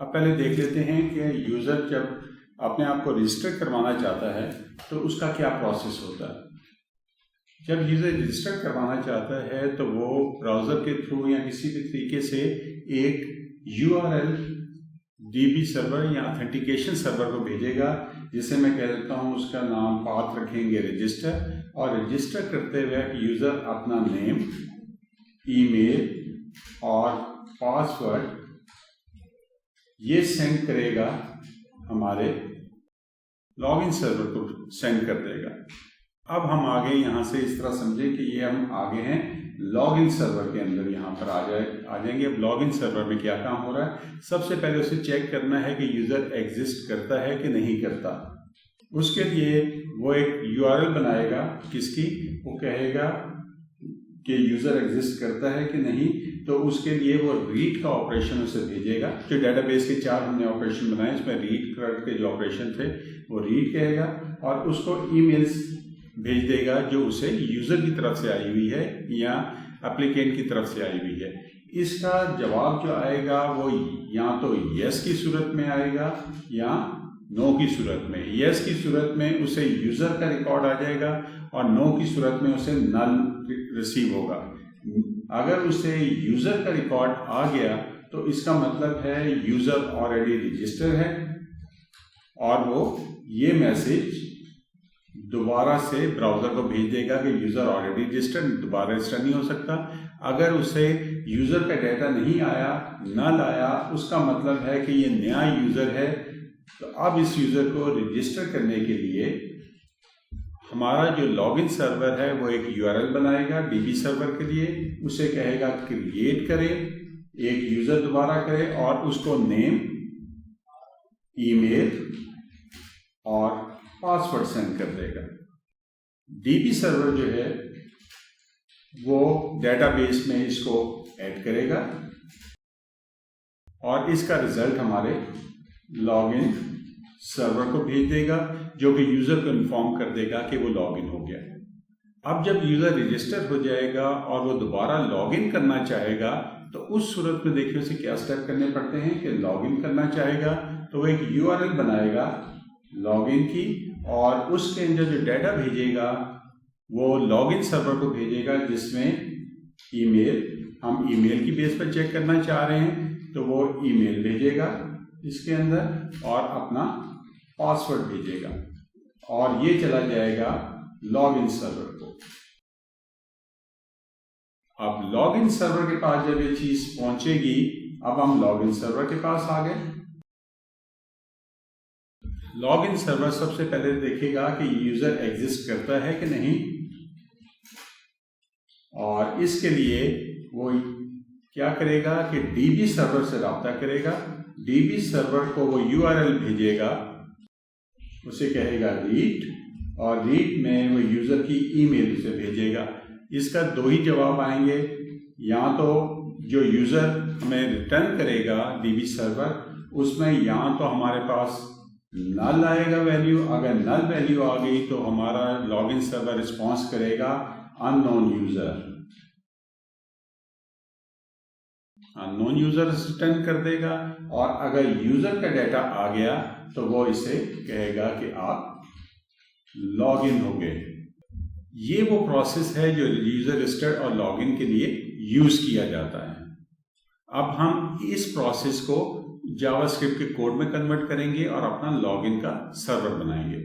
اب پہلے دیکھ لیتے ہیں کہ یوزر جب اپنے آپ کو رجسٹر کروانا چاہتا ہے تو اس کا کیا پروسیس ہوتا ہے۔ جب یوزر رجسٹر کروانا چاہتا ہے تو وہ براؤزر کے تھرو یا کسی بھی طریقے سے ایک URL DB سرور یا اتھینٹیکیشن سرور کو بھیجے گا، جسے میں کہہ دیتا ہوں اس کا نام پاتھ رکھیں گے رجسٹر، اور رجسٹر کرتے ہوئے یوزر اپنا نیم، ای میل اور پاسورڈ یہ سینڈ کرے گا، ہمارے لاگ ان سرور کو سینڈ کر دے گا۔ اب ہم آگے یہاں سے اس طرح سمجھیں کہ یہ ہم آگے ہیں لاگ ان سرور کے اندر، یہاں پر آ جائیں گے۔ اب لاگ ان سرور میں کیا کام ہو رہا ہے؟ سب سے پہلے اسے چیک کرنا ہے کہ یوزر ایگزسٹ کرتا ہے کہ نہیں کرتا۔ اس کے لیے وہ ایک URL بنائے گا، کس کی؟ وہ کہے گا کہ یوزر ایگزسٹ کرتا ہے کہ نہیں، تو اس کے لیے وہ ریڈ کا آپریشن اسے بھیجے گا۔ جو ڈیٹا بیس کے 4 ہم نے آپریشن بنائے، اس میں ریڈ کے جو آپریشن تھے وہ ریڈ کہے گا، اور اس کو ای میلز بھیج دے گا جو اسے یوزر کی طرف سے آئی ہوئی ہے یا اپلیکینٹ کی طرف سے آئی ہوئی ہے۔ اس کا جواب جو آئے گا وہ یا تو یس کی صورت میں آئے گا یا نو کی صورت میں۔ یس کی صورت میں اسے یوزر کا ریکارڈ آ جائے گا، اور نو کی صورت میں اسے نل ریسیو ہوگا۔ اگر اسے یوزر کا ریکارڈ آ گیا تو اس کا مطلب ہے یوزر آلریڈی رجسٹر ہے، اور وہ یہ میسج دوبارہ سے براؤزر کو بھیج دے گا کہ یوزر آلریڈی رجسٹر، دوبارہ رجسٹر نہیں ہو سکتا۔ اگر اسے یوزر کا ڈیٹا نہیں آیا، نہ لایا، اس کا مطلب ہے کہ یہ نیا یوزر ہے۔ تو اب اس یوزر کو رجسٹر کرنے کے لیے ہمارا جو لاگ ان سرور ہے وہ ایک URL بنائے گا DB سرور کے لیے، اسے کہے گا کریٹ کرے، ایک یوزر دوبارہ کرے، اور اس کو نیم، ای میل اور پاسورڈ سینڈ کر دے گا۔ DB سرور جو ہے وہ ڈیٹا بیس میں اس کو ایڈ کرے گا، اور اس کا رزلٹ ہمارے لاگ ان سرور کو بھیج دے گا، جو کہ یوزر کو انفارم کر دے گا کہ وہ لاگ ان ہو گیا۔ اب جب یوزر رجسٹر ہو جائے گا اور وہ دوبارہ لاگ ان کرنا چاہے گا تو اس صورت میں دیکھیے اسے کیا اسٹیپ کرنے پڑتے ہیں کہ لاگ ان کرنا چاہے گا تو وہ ایک URL بنائے گا لاگ ان کی، اور اس کے اندر جو ڈیٹا بھیجے گا وہ لاگ ان سرور کو بھیجے گا، جس میں ای میل، ہم ای میل کی بیس پر چیک کرنا چاہ رہے ہیں تو وہ ای میل بھیجے گا اس کے اندر، اور اپنا پاسورڈ بھیجے گا، اور یہ چلا جائے گا لاگ ان سرور کو۔ اب لاگ ان سرور کے پاس جب یہ چیز پہنچے گی، اب ہم لاگ ان سرور کے پاس آ گئے۔ لاگ ان سرور سب سے پہلے دیکھے گا کہ یوزر ایگزسٹ کرتا ہے کہ نہیں، اور اس کے لیے وہ کیا کرے گا کہ DB سرور سے رابطہ کرے گا۔ DB سرور کو وہ URL بھیجے گا، اسے کہے گا ریڈ، اور ریڈ میں وہ یوزر کی ای میل اسے بھیجے گا۔ اس کا 2 ہی جواب آئیں گے، یا تو جو یوزر ہمیں ریٹرن کرے گا DB سرور، اس میں یا تو ہمارے پاس نل آئے گا ویلیو، اگر نل ویلیو آ گئی تو ہمارا لاگ ان سرور رسپانس کرے گا ان نون یوزر ریٹرن کر دے گا، اور اگر یوزر کا ڈیٹا آ گیا تو وہ اسے کہے گا کہ آپ لاگ ان ہو گئے۔ یہ وہ پروسیس ہے جو یوزر رجسٹر اور لاگ ان کے لیے یوز کیا جاتا ہے۔ اب ہم اس پروسیس کو جاوا اسکرپٹ کے کوڈ میں کنورٹ کریں گے اور اپنا لاگ ان کا سرور بنائیں گے۔